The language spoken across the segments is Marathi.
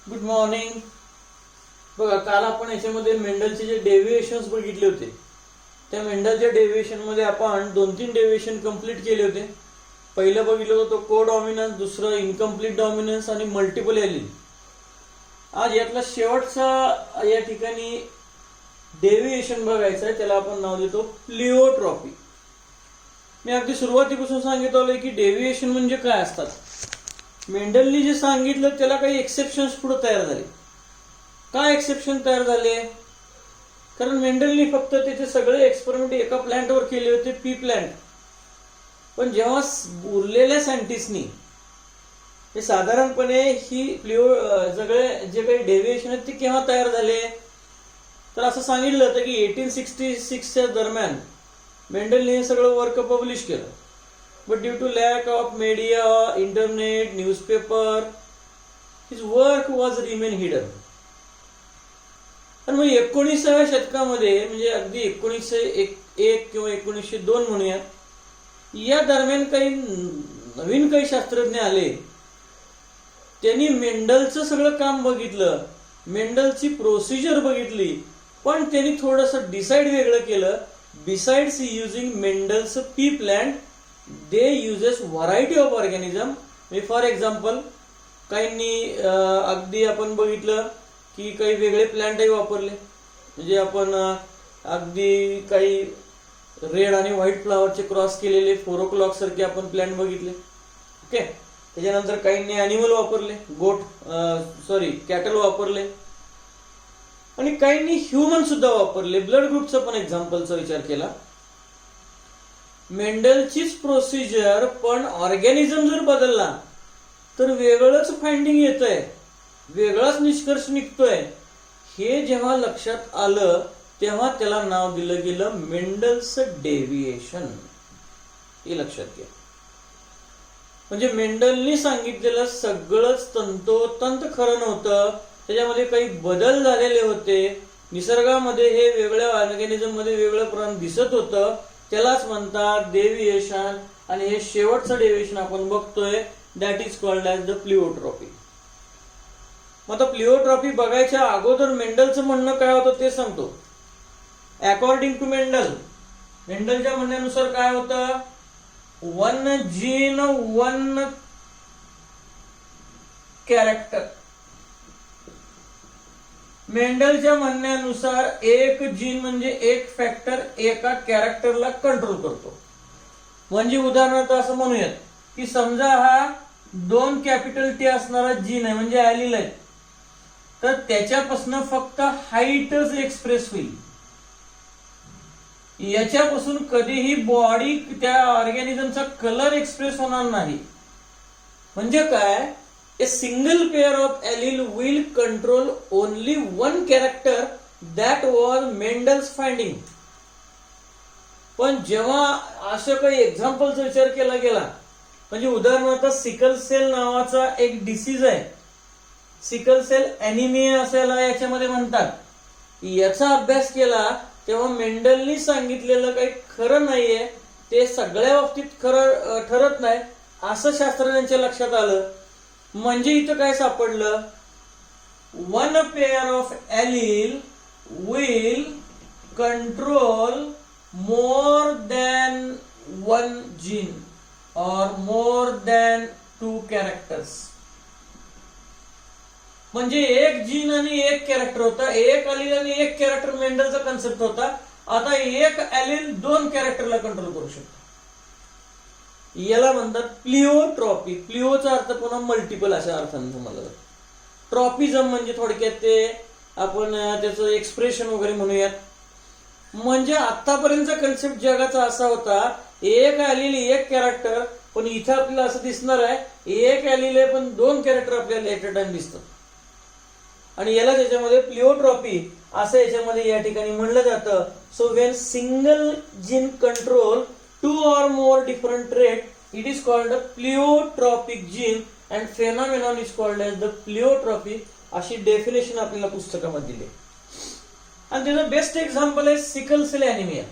Good morning. बघा, काल आपण याच्यामध्ये मेंडलचे जे डेव्हिएशन्स बघितले होते, त्या मेंडलच्या डेव्हिएशन मध्ये आपण 2-3 डेव्हिएशन कंप्लीट केले होते. पहिलं बघितलं होतं को डॉमिनन्स, दुसरं इनकम्प्लीट डॉमिनन्स आणि मल्टिपल एलील. आज यातला शेवटचा या ठिकाणी डेव्हिएशन बघायचा आहे, त्याला आपण नाव देतो प्लिओट्रॉपी. मी अगदी सुरुवातीपासून सांगितलं की डेव्हिएशन म्हणजे काय असतात. मेंडलनी जे सांगितलं त्याला काही एक्सेप्शन्स पुढे तयार झाले. काय एक्सेप्शन तयार झाले? कारण मेंडलनी फक्त त्याचे सगळे एक्सपेरिमेंट एका प्लांटवर केले होते, पी प्लांट. पण जेव्हा उरलेल्या सायंटिस्टनी हे साधारणपणे ही सगळे जे काही डेव्हिएशन आहेत ते केव्हा तयार झाले, तर असं सांगितलं होतं की 1866च्या दरम्यान मेंडलने हे सगळं वर्क पब्लिश केलं. But due to lack of media, internet, newspaper, his work was remain hidden. आणि मग 19व्या शतकामध्ये, म्हणजे अगदी 1901 किंवा 1902 म्हणूयात, या दरम्यान नवीन काही शास्त्रज्ञ आले. त्यांनी मेंडलचं सगळं काम बघितलं, मेंडलची प्रोसिजर बघितली, पण त्यांनी थोडंसं डिसाइड वेगळं केलं. Besides using Mendel's P plant, they uses variety of organism. For example, काहींनी अगदी आपण बघितलं की काही वेगळे प्लांटही वापरले. म्हणजे आपण अगदी काही रेड आणि व्हाईट फ्लावरचे क्रॉस केलेले 4 o'clock सारखे आपण प्लांट बघितले. ओके. त्याच्यानंतर काहींनी अॅनिमल वापरले, कॅटल वापरले, आणि काहींनी ह्युमन सुद्धा वापरले. ब्लड ग्रुपचा पण एक्झाम्पलचा विचार केला. मेंडलचीच प्रोसिजर, पण ऑर्गॅनिझम जर बदलला तर वेगळंच फाइंडिंग येतंय, वेगळाच निष्कर्ष निघतोय. हे जेव्हा लक्षात आलं तेव्हा त्याला नाव दिलं गेलं मेंडल्स डेव्हिएशन. हे लक्षात घ्या. म्हणजे मेंडलनी सांगितलेलं सगळंच तंतोतंत खरं नव्हतं, त्याच्यामध्ये काही बदल झालेले होते. निसर्गामध्ये हे वेगळ्या ऑर्गॅनिझम मध्ये वेगळं प्रमाण दिसत होतं, त्यालाच म्हणतात डेव्हिएशन. आणि हे शेवटचं डेव्हिएशन आपण बघतोय, that is called as the pleiotropy. मग आता प्लिओट्रॉपी बघायच्या अगोदर मेंडलचं म्हणणं काय होतं ते सांगतो. अकॉर्डिंग टू मेंडलच्या म्हणण्यानुसार काय होतं, 1 जीन 1 कॅरेक्टर. मेंडलच्या म्हणण्यानुसार एक जीन म्हणजे एक फॅक्टर एका कॅरेक्टरला कंट्रोल करतो. म्हणजे उदाहरणार्थ असं म्हणूयात की समजा हा 2 कॅपिटल टी असणारा जीन आहे, म्हणजे ॲलील आहे, तर त्याच्यापासून फक्त हाईटच एक्सप्रेस होईल. याच्यापासून कधीही बॉडी, त्या ऑर्गॅनिझमचा कलर एक्सप्रेस होणार नाही. म्हणजे काय, a single pair of allele will control only one character. That was Mendel's finding. पण जेव्हा असं काही एक्झाम्पलचा विचार केला गेला, म्हणजे उदाहरणार्थ सिकल सेल नावाचा एक डिसीज आहे, सिकल सेल ॲनिमिया असायला याच्यामध्ये म्हणतात. याचा अभ्यास केला तेव्हा मेंडलनी सांगितलेलं काही खरं नाहीये, ते सगळ्या बाबतीत खरं ठरत नाही, असं शास्त्रज्ञांच्या लक्षात आलं. म्हणजे इथं काय सापडलं, 1 pair of allele will control more than 1 gene or more than 2 characters. म्हणजे एक जीन आणि एक कॅरेक्टर होता, एक ॲलील आणि एक कॅरेक्टर मेंडलचा कन्सेप्ट होता. आता एक ॲलील 2 कॅरेक्टरला कंट्रोल करू शकतो. याला म्हणतात प्लिओट्रॉपी. प्लिओचा अर्थ पुन्हा मल्टिपल अशा अर्थाने समजला जातो. ट्रॉपिझम म्हणजे थोडक्यात ते आपण त्याचं एक्सप्रेशन वगैरे म्हणूयात. म्हणजे आतापर्यंतचा कन्सेप्ट जगाचा असा होता, एक ॲलील एक कॅरेक्टर, पण इथं आपल्याला असं दिसणार आहे एक ॲलील आहे पण 2 कॅरेक्टर आपल्याला एट अ टाइम दिसतात. आणि याला त्याच्यामध्ये प्लिओट्रॉपी असं याच्यामध्ये या ठिकाणी म्हणलं जातं. So when single gene control 2 or more different trait, it is called a pleiotropic gene and phenomenon is called as the pleiotropy. अशी डेफिनेशन आपल्याला पुस्तकामध्ये दिली. आणि त्याचं बेस्ट एक्झाम्पल आहे सिकल सेल ॲनिमिया.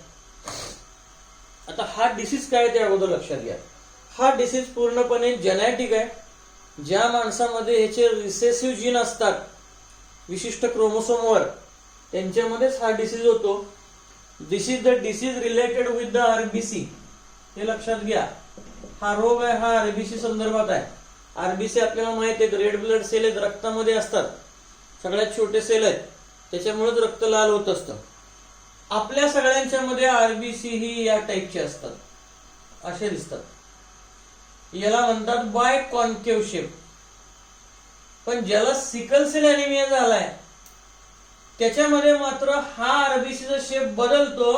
आता हा डिसीज काय ते अगोदर लक्षात घ्या. हा डिसीज पूर्णपणे जेनेटिक आहे. ज्या माणसामध्ये ह्याचे रिसेसिव्ह जीन असतात विशिष्ट क्रोमोसोमवर, त्यांच्यामध्येच हा डिसीज होतो. This is the disease related with the RBC. हे लक्षात घ्या. हा रोग आहे, हा आरबीसी संदर्भात आहे. आरबीसी आपल्याला माहित आहेत, रेड ब्लड सेल आहेत, रक्तामध्ये असतात, सगळ्यात छोटे सेल आहेत, त्याच्यामुळेच रक्त लाल होत असतं. आपल्या सगळ्यांच्या मध्ये आरबीसी ही या टाईपचे असतात, असे दिसतात. याला म्हणतात बाय कॉन्केव्ह शेप. पण ज्याला सिकल सेल अॅनिमिया झालाय त्याच्यामध्ये मात्र हा आरबीसीचा शेप बदलतो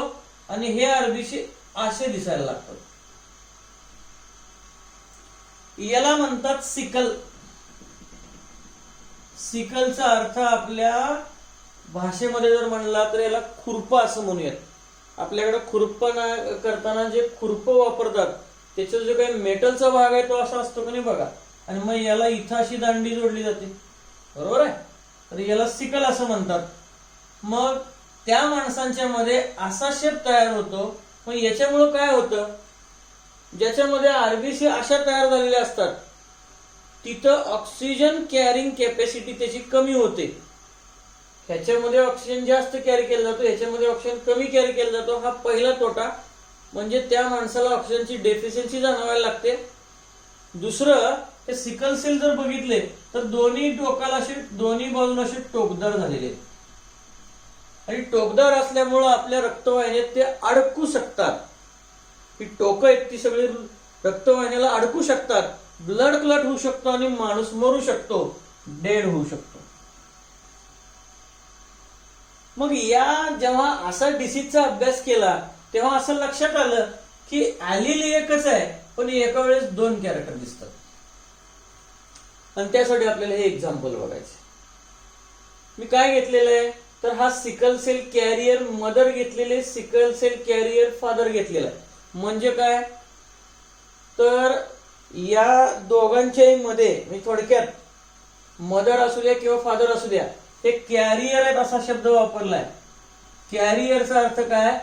आणि हे आरबीसी असे दिसायला लागतात. याला म्हणतात सिकल. सिकलचा अर्थ आपल्या भाषेमध्ये जर म्हणला तर याला खुरप असं म्हणूयात. आपल्याकडे खुरप करताना जे खुरप वापरतात त्याचा जो काही मेटलचा भाग आहे तो असा असतो का नाही बघा, आणि मग याला इथं अशी दांडी जोडली जाते, बरोबर आहे, तर याला सिकल असं म्हणतात. मग त्या माणसांच्या मध्ये असा शेप तयार होतो. मग याच्यामुळे काय होतं, ज्याच्यामध्ये आरबीसी अशा तयार झालेल्या असतात तिथं ऑक्सिजन कॅरिंग कॅपॅसिटी त्याची कमी होते. ह्याच्यामध्ये ऑक्सिजन जास्त कॅरी केला जातो, ह्याच्यामध्ये ऑक्सिजन कमी कॅरी केला जातो. हा पहिला तोटा, म्हणजे त्या माणसाला ऑक्सिजनची डेफिशियन्सी जाणवायला लागते. दुसरं, हे सिकल सेल जर बघितले तर दोन्ही टोकाला असे, दोन्ही बाजूला असे टोकदार झालेले, आणि टोकदार असल्यामुळं आपल्या रक्तवाहिन्यात ते अडकू शकतात. ही टोकं आहेत ती सगळी रक्तवाहिन्याला अडकू शकतात, ब्लड क्लॉट होऊ शकतो आणि माणूस मरू शकतो, डेड होऊ शकतो. मग या जेव्हा असा डिसीजचा अभ्यास केला तेव्हा असं लक्षात आलं की ॲलील एकच आहे पण एका वेळेस दोन कॅरेक्टर दिसतात. आणि त्यासाठी आपल्याला हे एक्झाम्पल बघायचे. मी काय घेतलेलं आहे तर हा सिकल सेल कॅरियर मदर घेतलेले, सिकल सेल कॅरियर फादर घेतलेला आहे. म्हणजे काय तर या दोघांच्याही मध्ये, मी थोडक्यात मदर असू द्या किंवा फादर असू द्या, ते कॅरियर आहेत असा शब्द वापरलाय. कॅरियरचा अर्थ काय,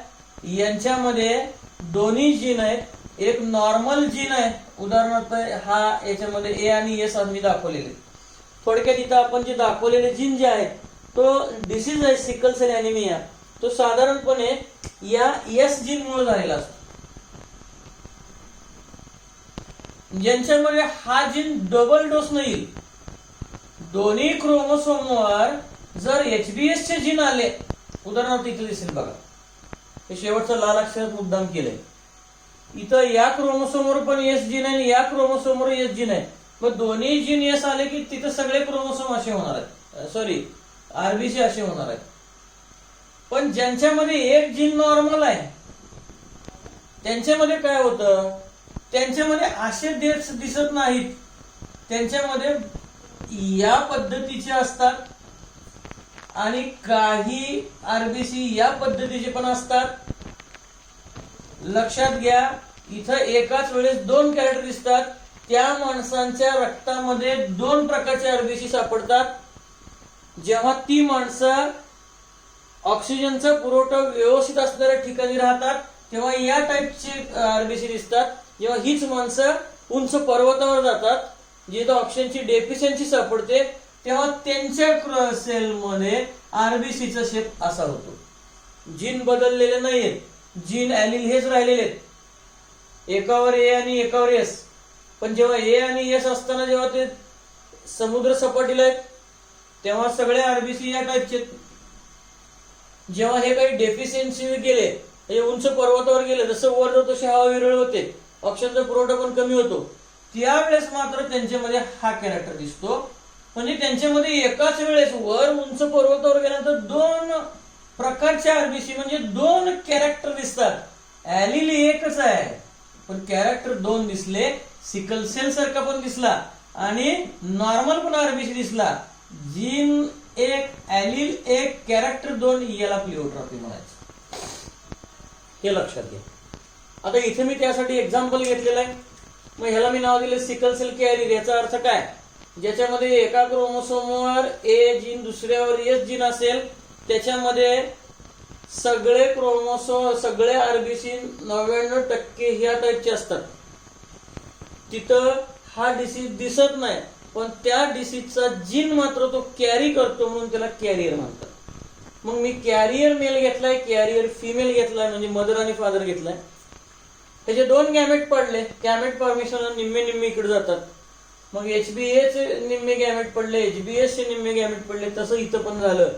यांच्यामध्ये दोन्ही जीन आहेत. एक नॉर्मल जीन आहे, उदाहरणार्थ हा याच्यामध्ये ए आणि एस आम्ही दाखवलेले. थोडक्यात इथं आपण जे दाखवलेले जीन जे आहेत तो डिसीज आहे सिकल सेल अॅनिमिया, तो साधारणपणे या एस जीन मुळे झालेला असतो. ज्यांच्यामध्ये हा जीन डबल डोस नाही, दोन्ही क्रोमोसोमवर जर एचबीएस चे जीन आले, उदाहरणार्थ इथे दिसेल बघा, हे शेवटचं लाल अक्षरात मुद्दाम केलंय. इथं या क्रोमोसोमवर पण एस जीन आहे आणि या क्रोमोसोमवर एस जीन आहे. मग दोन्ही जीन एस आले की तिथं सगळे क्रोमोसोम असे होणार आहेत, सॉरी आरबीसी असे होणार आहेत. पण ज्यांच्यामध्ये एक जीन नॉर्मल आहे त्यांच्यामध्ये काय होतं, त्यांच्यामध्ये असे दिसत नाहीत, त्यांच्यामध्ये या पद्धतीचे असतात आणि काही आरबीसी या पद्धतीचे पण असतात. लक्षात घ्या, इथं एकाच वेळेस दोन कॅरेक्टर दिसतात. त्या माणसांच्या रक्तामध्ये दोन प्रकारचे आरबीसी सापडतात. जेव्हा ती माणसं ऑक्सिजनचा पुरवठा व्यवस्थित असणाऱ्या ठिकाणी राहतात तेव्हा या टाईपचे आरबीसी दिसतात. जेव्हा हीच माणसं उंच पर्वतावर जातात जिथं ऑक्सिजनची डेफिशियन्सी सापडते तेव्हा त्यांच्या सेलमध्ये आरबीसीचा शेप असा होतो. जीन बदललेले नाहीयेत, जीन ॲलील हेच राहिलेले आहेत, एकावर ए आणि एकावर एस. पण जेव्हा ए आणि एस असताना जेव्हा ते समुद्र सपाटीला आहेत तेव्हा सगळे आरबीसी या टाईपचे. जेव्हा हे काही डेफिशियन्सी गेले, हे उंच पर्वतावर गेले, जसं वर जातो तसे हवा विरळ होते, ऑक्सिजनचा पुरवठा पण कमी होतो, त्यावेळेस मात्र त्यांच्यामध्ये हा कॅरेक्टर दिसतो. म्हणजे त्यांच्यामध्ये एकाच वेळेस वर उंच पर्वतावर गेल्यानंतर दोन प्रकारचे आरबीसी म्हणजे दोन कॅरेक्टर दिसतात. ॲलील एकच आहे पण कॅरेक्टर दोन दिसले. सिकल सेल सारखा पण दिसला आणि नॉर्मल पण आरबीसी दिसला. जीन एक, ॲलील एक, कॅरेक्टर दोन, याला प्लिओट्रॉपी म्हणायचं. हे लक्षात घ्या. आता इथे मी त्यासाठी एक्झाम्पल घेतलेलं आहे. मग ह्याला मी नाव दिले सिकल सेल कॅरियर. याचा अर्थ काय, ज्याच्यामध्ये एका क्रोमोसोमवर ए जीन दुसऱ्यावर एस जीन असेल त्याच्यामध्ये सगळे क्रोमोसोम, सगळे आरबीसी 99% ह्या टाईपचे असतात. तिथं हा डिसीज दिसत नाही पण त्या डिसीजचा जीन मात्र तो कॅरी करतो म्हणून त्याला कॅरियर म्हणतात. मग मी कॅरियर मेल घेतलाय, कॅरियर फिमेल घेतलाय, म्हणजे मदर आणि फादर घेतलाय. त्याचे 2 गॅमेट पडले, गॅमेट फॉर्मेशन निम्मे निम्मे इकडे जातात. मग HBA चे निम्मे गॅमेट पडले, HBS चे निम्मे गॅमेट पडले. तसं इथं पण झालं.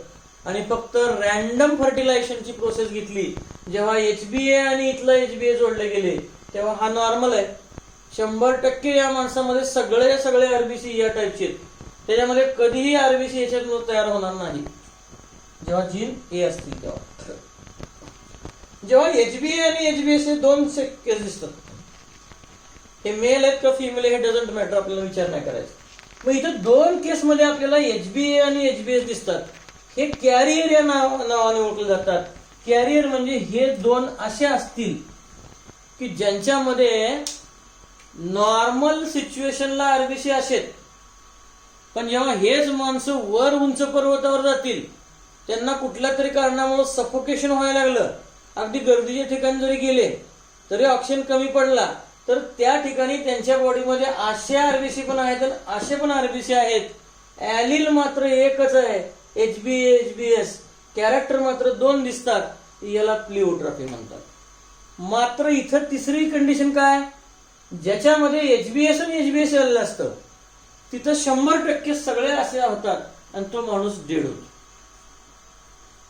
आणि फक्त रॅन्डम फर्टिलायझेशनची प्रोसेस घेतली. जेव्हा HBA आणि इथलं HBA जोडले गेले तेव्हा हा नॉर्मल आहे. 100% या माणसामध्ये सगळे आरबीसी या टाईपचे आहेत. त्याच्यामध्ये कधीही आरबीसी याच्यात तयार होणार नाही जेव्हा जीन ए असतील तेव्हा. जेव्हा HBA आणि HBS हे 2 केस दिसतात, हे मेल आहेत का फिमेल हे डझंट मॅटर, आपल्याला विचार नाही करायचा. मग इथं 2 केसमध्ये आपल्याला HBA आणि HBS दिसतात. हे कॅरियर या नावाने ओळखले जातात. कॅरियर म्हणजे हे 2 असे असतील की ज्यांच्यामध्ये नॉर्मल सिच्युएशनला आरबीसी असेल, पण जेव्हा हेच माणसं वर उंच पर्वतावर जातील, त्यांना कुठल्या तरी कारणामुळे सफोकेशन व्हायला लागलं, अगदी गर्दीच्या ठिकाणी जरी गेले तरी ऑक्सिजन कमी पडला, तर त्या ठिकाणी त्यांच्या बॉडीमध्ये असे आरबीसी पण आहेत आणि असे पण आरबीसी आहेत. ॲलिल मात्र एकच आहे, HBA HBS. कॅरेक्टर मात्र 2 दिसतात, याला प्लिओट्रॉफी म्हणतात. मात्र इथं तिसरी कंडिशन काय, ज्याच्यामध्ये HBS आणि HBS आलेलं असतं तिथं 100% सगळे असे होतात आणि तो माणूस डेड होतो.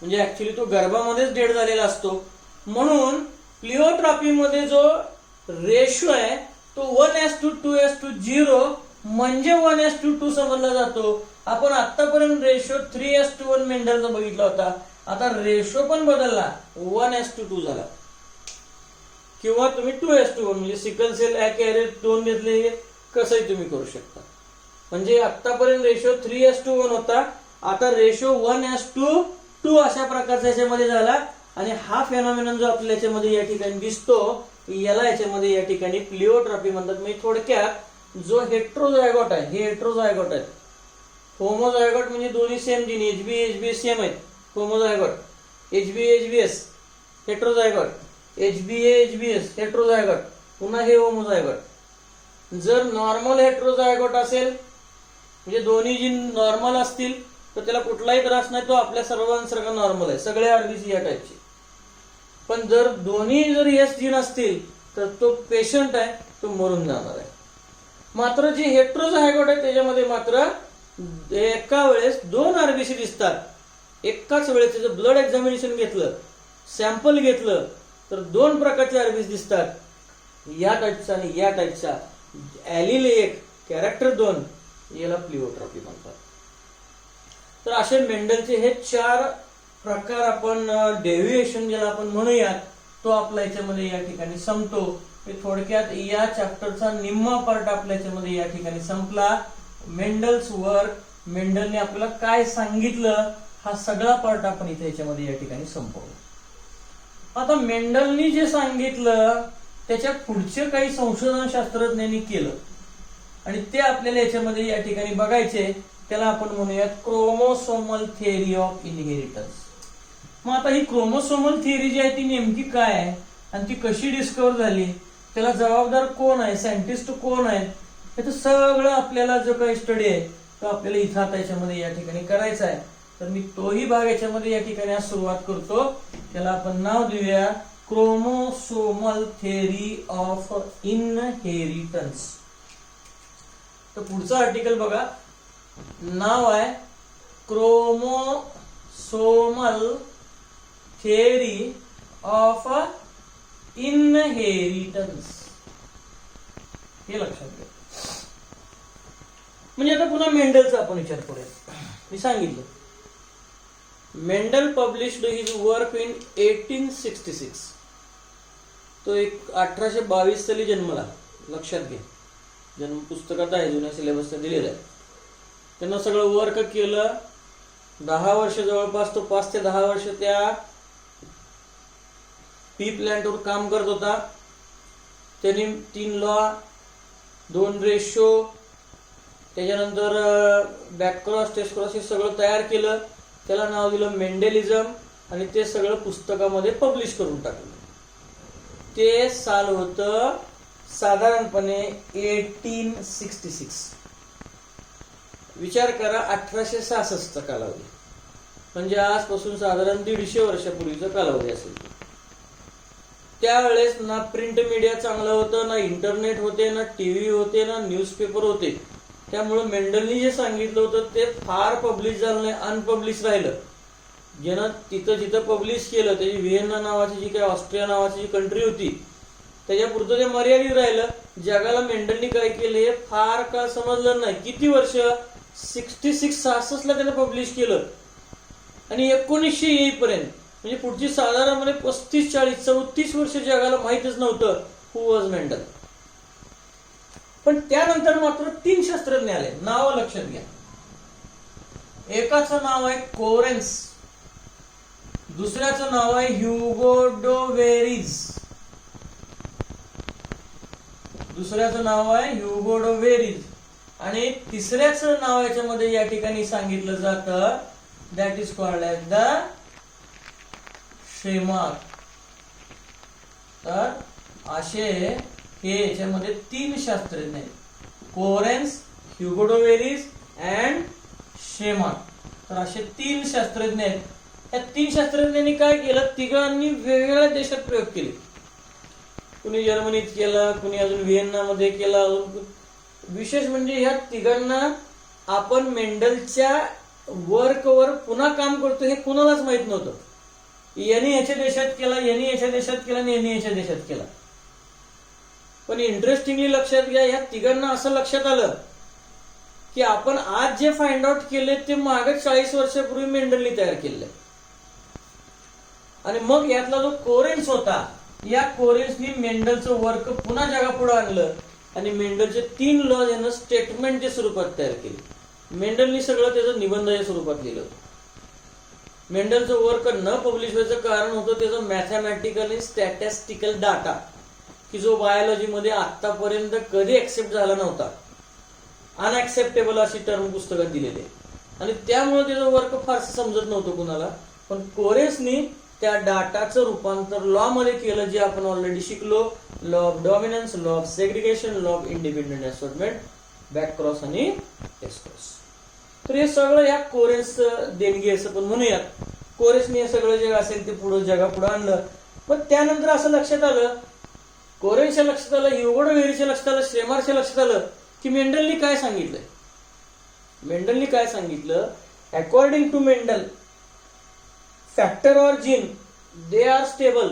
म्हणजे ऍक्च्युली तो गर्भामध्येच डेड झालेला असतो. म्हणून प्लिओट्रॉफी मध्ये जो रेशो आहे तो 1:2:0 म्हणजे 1:2 समजला जातो. आपण आतापर्यंत रेशो 3:1 मेंडलचा बघितला होता. आता रेशो पण बदलला, 1:2 झाला. किंवा तुम्ही 2:1 म्हणजे सिकल सेल कॅरियर 2 घेतले, कसंही तुम्ही करू शकता. म्हणजे आतापर्यंत रेशो 3:1 होता, आता रेशो 1:2 अशा प्रकारचा याच्यामध्ये झाला. आणि हा फेनॉमेनॉन जो आपल्याला याच्यामध्ये या ठिकाणी दिसतो, याला याच्यामध्ये या ठिकाणी प्लिओट्रॉफी म्हणतात. म्हणजे थोडक्यात जो हेट्रोझायगोट आहे, हे हेट्रोझायगोट आहे. होमोझायगोट म्हणजे दोन्ही same gene, HBA HBS same आहेत, homozygote. HBA HBS हेट्रोझायगोट, HBA HBS हेट्रोझायगोट, पुन्हा हे होमोझायगोट. जर नॉर्मल हेट्रोझायगोट असेल म्हणजे दोन्ही जीन नॉर्मल असतील तर त्याला कुठलाही त्रास नाही, तो आपल्या सर्वांसारखा नॉर्मल आहे, सगळे आरबीसी या टाईपचे. पण जर दोन्ही जर एस जीन असतील तर तो पेशंट आहे, तो मरून जाणार आहे. मात्र जे हेट्रोझायगोट आहे त्याच्यामध्ये मात्र एका वेळेस 2 आरबीसी दिसतात. एकाच वेळेस त्याचं ब्लड एक्झामिनेशन घेतलं, सॅम्पल घेतलं तर 2 प्रकारचे आरबीसी दिसतात, या टाईपचा आणि या टाईपचा. ॲलिल 1 कॅरेक्टर 2, याला प्लिओट्रॉफी म्हणतात. तर असे मेंडलचे हे 4 प्रकार आपण डेव्हिएशन ज्याला आपण म्हणूयात तो आपल्या याच्यामध्ये या ठिकाणी संपतो. हे थोडक्यात या चॅप्टरचा निम्मा पार्ट आपल्या याच्यामध्ये या ठिकाणी संपला. मेंडल्स वर्क, मेंडलने आपल्याला काय सांगितलं, हा सगळा पार्ट आपण इथे याच्यामध्ये या ठिकाणी संपवला. आता मेंडलनी जे सांगितलं त्याच्या पुढचे काही संशोधन शास्त्रज्ञांनी केलं आणि ते आपल्याला याच्यामध्ये या ठिकाणी बघायचे. त्याला आपण म्हणूयात क्रोमोसोमल थिअरी ऑफ इनहेरिटन्स. मग आता ही क्रोमोसोमल थिअरी जी आहे ती नेमकी काय आहे आणि ती कशी डिस्कवर झाली, त्याला जबाबदार कोण आहे, सायंटिस्ट कोण आहेत, हे सगळं आपल्याला जो काही स्टडी आहे तो आपल्याला इथं आता याच्यामध्ये या ठिकाणी करायचा आहे. तर मी तोही भाग याच्यामध्ये या ठिकाणी आज सुरुवात करतो. त्याला आपण नाव देऊया क्रोमोसोमल थिअरी ऑफ इनहेरिटन्स. तर पुढचं आर्टिकल बघा, नाव आहे क्रोमोसोमल थिअरी ऑफ इनहेरिटन्स. हे लक्षात घ्या. म्हणजे आता पुन्हा मेंडलचा आपण विचार करूया. मी सांगितलं Mendel published his work in 1866. तो एक 1822 साली जन्मला, लक्षात घ्या. जन्म पुस्तकात आहे, जुन्या सिलेबसला दिलेलं आहे. त्यांना सगळं वर्क केलं. 10 वर्ष जवळपास तो 5 ते 10 वर्ष त्या पी प्लांटवर काम करत होता. त्यांनी 3 लॉ, 2 रेशो, त्याच्यानंतर बॅकक्रॉस टेस्टक्रॉस हे सगळं तयार केलं. त्याला नाव दिलं मेंडेलिझम आणि ते सगळं पुस्तकामध्ये पब्लिश करून टाकलं. ते साल होतं साधारणपणे 1866. विचार करा 1866चा कालावधी, म्हणजे आजपासून साधारण 150 वर्षापूर्वीचा कालावधी असेल. त्यावेळेस ना प्रिंट मीडिया चांगलं होतं, ना इंटरनेट होते, ना टीव्ही होते, ना न्यूजपेपर होते. त्यामुळे मेंडलनी जे सांगितलं होतं ते फार पब्लिश झालं नाही, अनपब्लिश राहिलं. ज्यानं तिथं जिथं पब्लिश केलं, त्याची व्हिएन्ना नावाची जी काही ऑस्ट्रिया नावाची जी कंट्री होती त्याच्यापुरतं ते मर्यादित राहिलं. जगाला मेंडलनी काय केलं हे फार काळ समजलं नाही. किती वर्ष? 66 त्याने पब्लिश केलं, आणि 1900 येईपर्यंत म्हणजे पुढची साधारणपणे 35-40-34 वर्ष जगाला माहितच नव्हतं हु वॉज मेंडल. पण त्यानंतर मात्र 3 शास्त्रज्ञ आले. नाव लक्षात घ्या. एकाचं नाव आहे कोरेन्स, दुसऱ्याचं नाव आहे ह्युगो डो वेरीज, आणि तिसऱ्याचं नाव याच्यामध्ये या ठिकाणी सांगितलं जातं, that is called as the Tschermak. तर असे हे याच्यामध्ये 3 शास्त्रज्ञ आहेत, Correns, Hugo de Vries and Tschermak. तर असे 3 शास्त्रज्ञ आहेत. या 3 शास्त्रज्ञांनी काय केलं? तिघांनी वेगवेगळ्या देशात प्रयोग केले. कुणी जर्मनीत केला, कुणी अजून व्हिएन्नामध्ये केला. विशेष म्हणजे या तिघांना आपण मेंडलच्या वर्कवर पुन्हा काम करतो हे कुणालाच माहित नव्हतं. यांनी याच्या देशात केला, यांनी याच्या देशात केला, आणि यांनी याच्या देशात केला. पण इंटरेस्टिंगली लक्षात घ्या, या तिघांना असं लक्षात आलं की आपण आज जे फाइंड आउट केले ते मागे 40 वर्षापूर्वी मेंडलनी तयार केले. आणि मग यातला जो कोरेन्स होता, या कोरेन्सनी मेंडलचं वर्क पुन्हा जगापुढे आणलं, आणि मेंडलचे 3 लॉज यानं स्टेटमेंटच्या स्वरूपात तयार केले. मेंडलनी सगळं त्याचं निबंधाच्या स्वरूपात लिहिलं. मेंडलचं वर्क न पब्लिश व्हायचं कारण होतं त्याचं मॅथमॅटिकल आणि स्टॅटिस्टिकल डाटा, की जो बायोलॉजीमध्ये आतापर्यंत कधी ऍक्सेप्ट झाला नव्हता. अनऍक्सेप्टेबल अशी टर्म पुस्तकात दिलेली आहे, आणि त्यामुळे त्याचं वर्क फारसं समजत नव्हतं कुणाला. पण कोरेन्सनी त्या डाटाचं रूपांतर लॉ मध्ये केलं, जे आपण ऑलरेडी शिकलो. Law of dominance, law of segregation, law of independent assortment, back cross आणि एस क्रॉस. तर हे सगळं या कोरेन्स देणगी असं पण म्हणूयात. कोरेन्सनी हे सगळं जे असेल ते पुढे जगापुढे आणलं. पण त्यानंतर असं लक्षात आलं, कोरेन्सच्या लक्षात आलं, ह्युगो डो वेरीच्या लक्षात आलं, शेमार्कच्या लक्षात आलं की मेंडलनी काय सांगितलंय. मेंडलनी काय सांगितलं? अकॉर्डिंग टू मेंडल, फॅक्टर और gene they are stable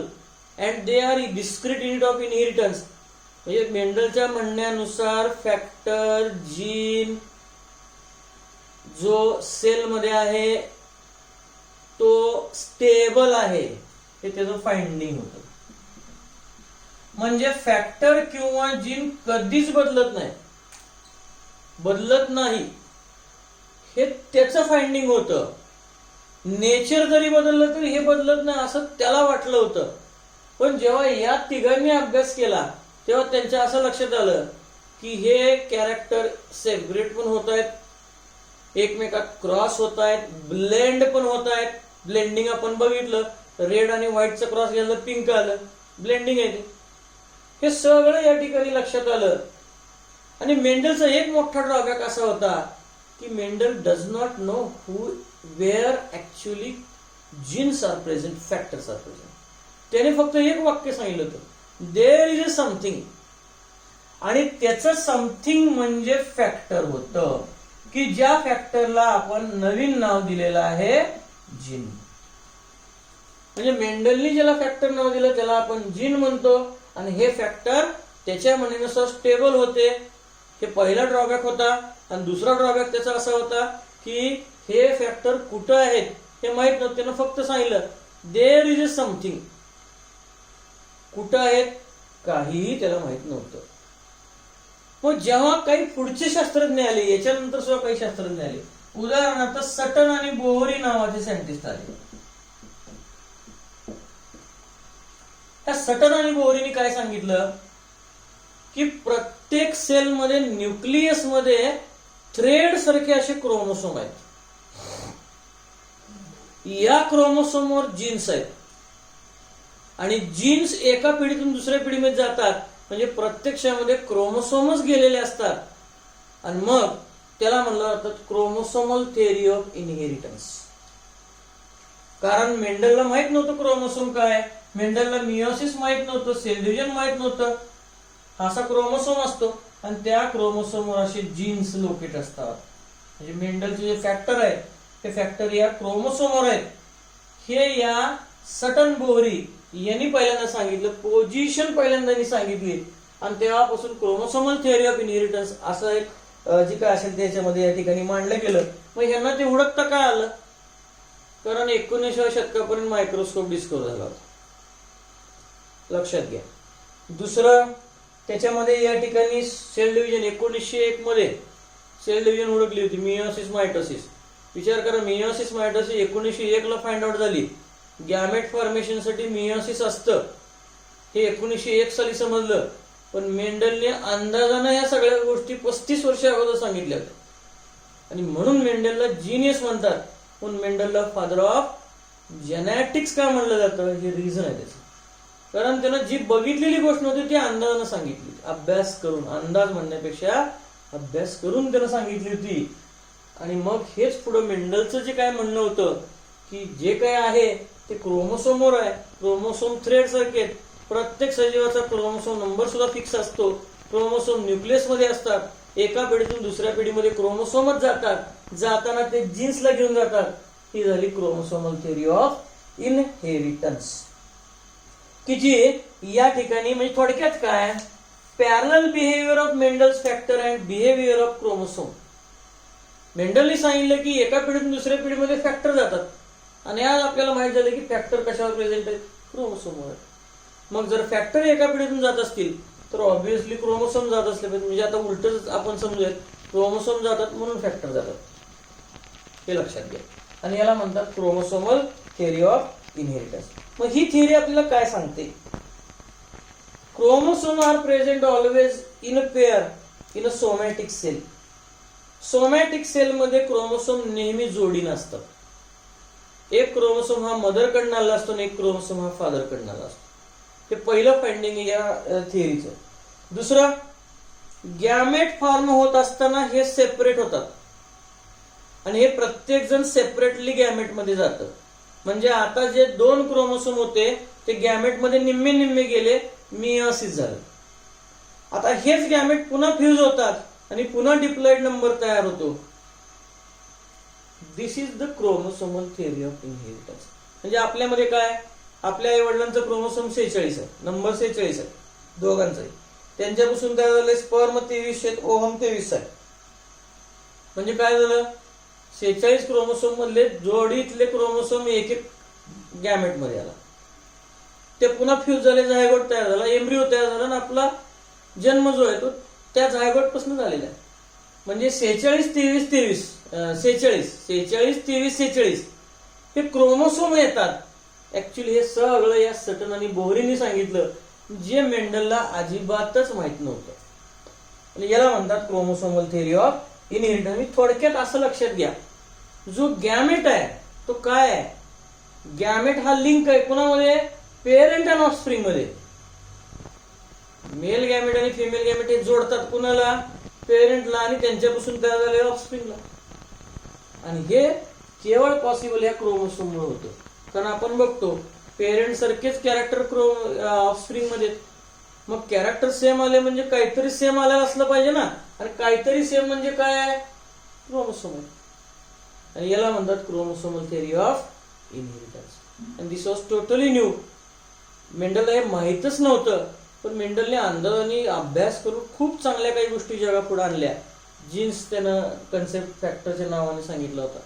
and they are discrete unit of inheritance. म्हणजे मेंडलच्या म्हणण्यानुसार फॅक्टर, जीन जो सेल मध्ये आहे तो स्टेबल आहे, हे त्याचं फाइंडिंग होतं. म्हणजे फॅक्टर किंवा जीन कधीच बदलत नाही हे त्याचं फाइंडिंग होतं. नेचर जरी बदललं तरी हे बदलत नाही असं त्याला वाटलं होतं. पण जेव्हा या तिघांनी अभ्यास केला तेव्हा त्यांच्या असं लक्षात आलं की हे कॅरेक्टर सेपरेट पण होत आहेत, एकमेकात क्रॉस होत आहेत, ब्लेंड पण होत आहेत. ब्लेंडिंग आपण बघितलं, रेड आणि व्हाईटचं क्रॉस घ्यायला पिंक आलं, ब्लेंडिंग आहे. हे सगळं या ठिकाणी लक्षात आलं. आणि मेंडलचा एक मोठा ड्रॉबॅक असा होता की Mendel does not know who where actually genes are present, factors are present. त्याने फक्त एक वाक्य सांगितलं होतं, देअर इज अ समथिंग, आणि त्याचं समथिंग म्हणजे फॅक्टर होतं, की ज्या फॅक्टरला आपण नवीन नाव दिलेलं आहे जीन. म्हणजे मेंडलनी ज्याला फॅक्टर नाव दिलं त्याला आपण जीन म्हणतो, आणि हे फॅक्टर त्याच्या म्हणण्यानुसार स्टेबल होते. हे पहिला ड्रॉबॅक होता. आणि दुसरा ड्रॉबॅक त्याचा असा होता की हे फॅक्टर कुठं आहेत हे माहित नव्हतं. त्यानं फक्त सांगितलं देअर इज अ समथिंग. कुठं आहेत काहीही त्याला माहित नव्हतं. मग जेव्हा काही पुढचे शास्त्रज्ञ आले, याच्यानंतर सुद्धा काही शास्त्रज्ञ आले, उदाहरणार्थ सटन आणि बोहरी नावाचे सायंटिस्ट आले. त्या सटन आणि बोहरीने काय सांगितलं की प्रत्येक सेलमध्ये न्यूक्लियस मध्ये थ्रेड सारखे असे क्रोमोसोम आहेत. या क्रोमोसोमवर जीन्स आहेत, आणि जीन्स एका पिढीतून दुसऱ्या पिढीमध्ये जातात. म्हणजे प्रत्यक्षामध्ये क्रोमोसोमच गेलेले असतात, आणि मग त्याला म्हणलं जातं क्रोमोसोमल थिअरी ऑफ इनहेरिटन्स. कारण मेंडलला माहित नव्हतं क्रोमोसोम काय, मेंडलला मियोसिस माहित नव्हतं, सेल डिव्हिजन माहित नव्हतं. असा क्रोमोसोम असतो आणि त्या क्रोमोसोमवर असे जीन्स लोकेट असतात. म्हणजे मेंडलचे जे फॅक्टर आहेत ते फॅक्टर या क्रोमोसोमवर आहेत. हे या सटन बोहरी यांनी पहिल्यांदा सांगितलं, पोझिशन पहिल्यांदा सांगितली आणि तेव्हापासून क्रोमोसोमल थिअरी ऑफ इनहेरिटन्स असं एक जे काय असेल त्याच्यामध्ये या ठिकाणी मांडलं गेलं. मग यांना ते हुडकता काय आलं, कारण 19व्या शतकापर्यंत मायक्रोस्कोप डिस्कव्हर झाला होता. लक्षात घ्या. दुसरं त्याच्यामध्ये या ठिकाणी सेल डिव्हिजन 1901 मध्ये सेल डिव्हिजन हुडकली होती, मियोसिस मायटोसिस. विचार करा, मियोसिस मायटोसिस 1901 ला फाइंड आउट झाली. गॅमेट फॉर्मेशन साठी मियोसिस असतं हे 1901 साली समजलं. पण मेंडलने अंदाजानं या सगळ्या गोष्टी 35 वर्ष अगोदर सांगितल्या होत्या. आणि म्हणून मेंडलला जीनियस म्हणतात. पण मेंडलला फादर ऑफ जेनेटिक्स का म्हणलं जातं हे रिझन आहे त्याचं. कारण त्यानं जी बघितलेली गोष्ट नव्हती ती अंदाजानं सांगितली, अभ्यास करून. अंदाज म्हणण्यापेक्षा अभ्यास करून त्यानं सांगितली होती. आणि मग हेच पुढे मेंडलचं जे काय म्हणणं होतं की जे काय आहे ते क्रोमोसोमवर आहे, क्रोमोसोम थ्रेड सारखे आहेत. प्रत्येक सजीवाचा क्रोमोसोम नंबर सुद्धा फिक्स असतो. क्रोमोसोम न्यूक्लियस मध्ये असतात. एका पिढीतून दुसऱ्या पिढीमध्ये क्रोमोसोमच जातात, जाताना ते जीन्सला घेऊन जातात. ही झाली क्रोमोसोमल थिअरी ऑफ इनहेरिटन्स, की जी या ठिकाणी म्हणजे थोडक्यात काय, parallel behaviour of Mendel's factor and behaviour of chromosome. मेंडलने सांगितलं की एका पिढीतून दुसऱ्या पिढीमध्ये फॅक्टर जातात आणि आज आपल्याला माहित झालं की फॅक्टर कशावर प्रेझेंट आहे, क्रोमोसोमवर. मग जर फॅक्टर एका पिढीतून जात असतील तर ऑब्व्हियसली क्रोमोसोम जात असले पाहिजे. म्हणजे आता उलटच आपण समजूयात, क्रोमोसोम जातात म्हणून फॅक्टर जातात, हे लक्षात घ्या. आणि याला म्हणतात क्रोमोसोमल थिअरी ऑफ इनहेरिटन्स. मग ही थिअरी आपल्याला काय सांगते, chromosome are present always in a pair in a somatic cell. Somatic cell मध्ये क्रोमोसोम नेहमी जोडीनं असतात. एक क्रोमोसोम हा मदर कडून आला असतो आणि एक क्रोमोसोम हा फादर कडून आला असतो. हे पहिलं फाइंडिंग या थिअरीचं. दुसरं, गॅमेट फॉर्म होत असताना हे सेपरेट होतात आणि हे प्रत्येक जण सेपरेटली गॅमेट मध्ये जातं. म्हणजे आता जे 2 क्रोमोसोम होते ते गॅमेट मध्ये निम्मे निम्मे गेले, मियोसिस झालं. आता हेच गॅमेट पुन्हा फ्यूज होतात आणि पुन्हा डिप्लॉइड नंबर तयार होतो. This is the chromosomal theory of inheritance. म्हणजे आपल्यामध्ये काय, आपल्या आई वडिलांचं क्रोमोसोम 46 आहे, नंबर 46 आहे दोघांचाही. त्यांच्यापासून तयार झाले स्पर्म 23 आहेत, ओव्हम 23 आहे. म्हणजे काय झालं, 46 क्रोमोसोम मधले जोडीतले क्रोमोसोम एक एक गॅमेट मध्ये आला. ते पुन्हा फ्यूज झाले, झायगोट तयार झाला, एम्ब्रिओ तयार झाला आणि आपला जन्म जो आहे तो त्या झायगोट पासून झालेला आहे. म्हणजे 46 23 23 46 46 23 46 हे क्रोमोसोम येतात. ऍक्च्युली हे सगळं या सटन आणि बोहरीने सांगितलं, जे मेंडलला अजिबातच माहित नव्हतं. आणि याला म्हणतात क्रोमोसोमल थिअरी ऑफ इनहेरिटन्स. मी थोडक्यात असं लक्षात घ्या, जो गॅमेट आहे तो काय आहे, गॅमेट हा लिंक आहे कुणामध्ये, पेरेंट आणि ऑफस्प्रिंग मध्ये. मेल गॅमेट आणि फिमेल गॅमेट हे जोडतात कुणाला, पेरेंटला आणि त्यांच्यापासून तयार झालेल्या ऑफस्प्रिंगला. आणि हे केवळ पॉसिबल या क्रोमोसोम मुळे होतं. कारण आपण बघतो पेरेंट सारखेच कॅरेक्टर ऑफस्प्रिंग मध्ये. मग कॅरेक्टर सेम आले म्हणजे काहीतरी सेम आलेलं असलं पाहिजे ना. आणि काहीतरी सेम म्हणजे काय आहे, क्रोमोसोम आहे. आणि याला म्हणतात chromosomal theory of inheritance. And this was totally new. मेंडलला हे माहीतच नव्हतं, पण मेंडलने अंदाजाने अभ्यास करून खूप चांगल्या काही गोष्टी जगापुढे आणल्या. जीन्स त्यानं कन्सेप्ट फॅक्टरच्या नावाने सांगितलं होतं,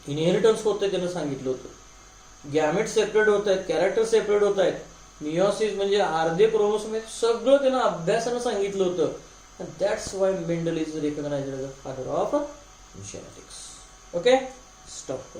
इनहेरिटन्स होतं त्यानं सांगितलं होतं, गॅमेट सेपरेट होत आहेत, कॅरेक्टर सेपरेट होत आहेत, मियोसिस म्हणजे अर्धे क्रोमोसोम आहेत, सगळं त्यानं अभ्यासानं सांगितलं होतं. And that's why Mendel is recognized as the father of genetics. Okay, stop.